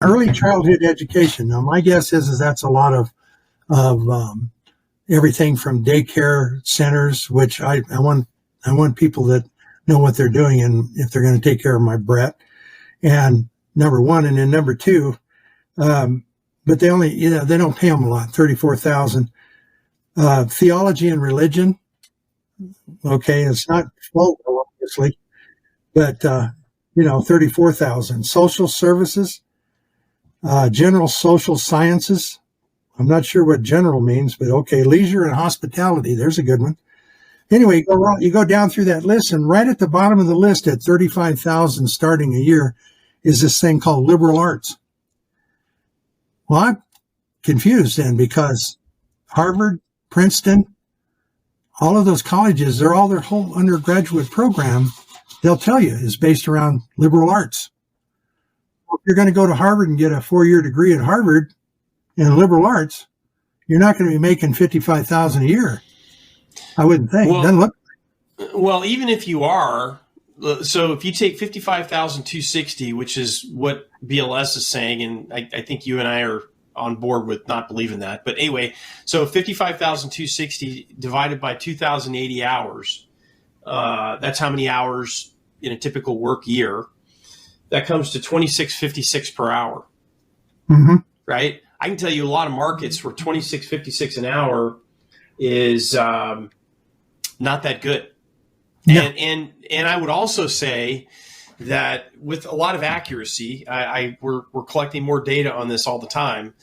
Early childhood education. Now, my guess is that's a lot of everything from daycare centers, which I want people that know what they're doing and if they're going to take care of my Brett. And number one, and then number two, but they only, they don't pay them a lot, 34,000. Theology and religion. Okay. It's not full, obviously, but, 34,000. Social services, general social sciences. I'm not sure what general means, but okay. Leisure and hospitality. There's a good one. Anyway, you go down through that list, and right at the bottom of the list at 35,000 starting a year is this thing called liberal arts. Well, I'm confused then, because Harvard, Princeton, all of those colleges, their whole undergraduate program, they'll tell you, is based around liberal arts. If you're going to go to Harvard and get a 4-year degree at Harvard in liberal arts, you're not going to be making $55,000 a year. I wouldn't think. Well, it doesn't look. Well, even if you are, so if you take 55,260, which is what BLS is saying, and I think you and I are on board with not believing that. But anyway, so 55,260 divided by 2,080 hours, that's how many hours in a typical work year. That comes to 26.56 per hour, right? I can tell you a lot of markets where 26.56 an hour is not that good. Yeah. And I would also say that with a lot of accuracy, we're collecting more data on this all the time.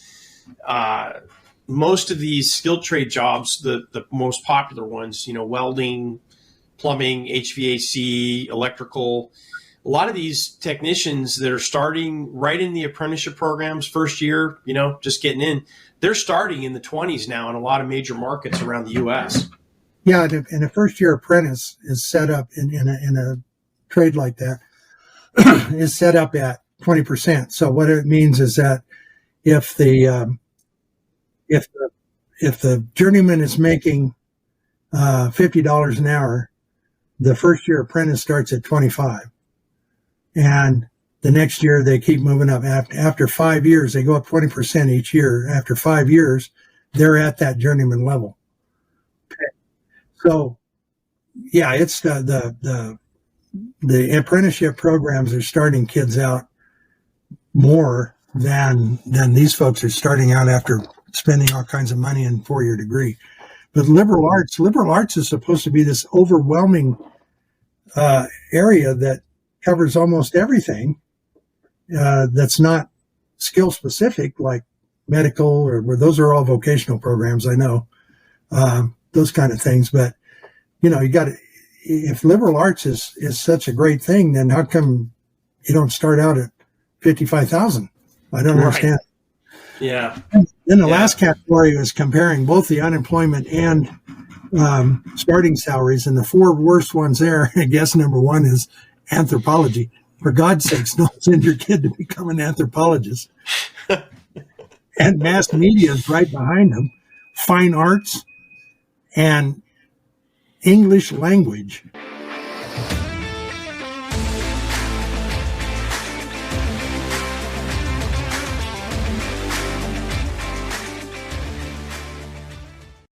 Most of these skilled trade jobs, the most popular ones, welding, plumbing, HVAC, electrical, a lot of these technicians that are starting right in the apprenticeship programs, first year, just getting in, they're starting in the 20s now in a lot of major markets around the U.S. Yeah, and a first-year apprentice is set up in a trade like that is set up at 20%. So what it means is that if the journeyman is making $50 an hour, the first-year apprentice starts at 25, and the next year they keep moving up. After 5 years, they go up 20% each year. After 5 years, they're at that journeyman level. So, yeah, it's the apprenticeship programs are starting kids out more than these folks are starting out after spending all kinds of money in 4-year degree. But liberal arts is supposed to be this overwhelming area that covers almost everything that's not skill specific, like medical, or where those are all vocational programs. I know. Those kind of things. But, you got to, if liberal arts is such a great thing, then how come you don't start out at 55,000? I don't understand. Yeah. Then the last category was comparing both the unemployment and starting salaries. And the 4 worst ones there, I guess number 1 is anthropology. For God's sakes, don't send your kid to become an anthropologist. And mass media is right behind them. Fine arts and English language.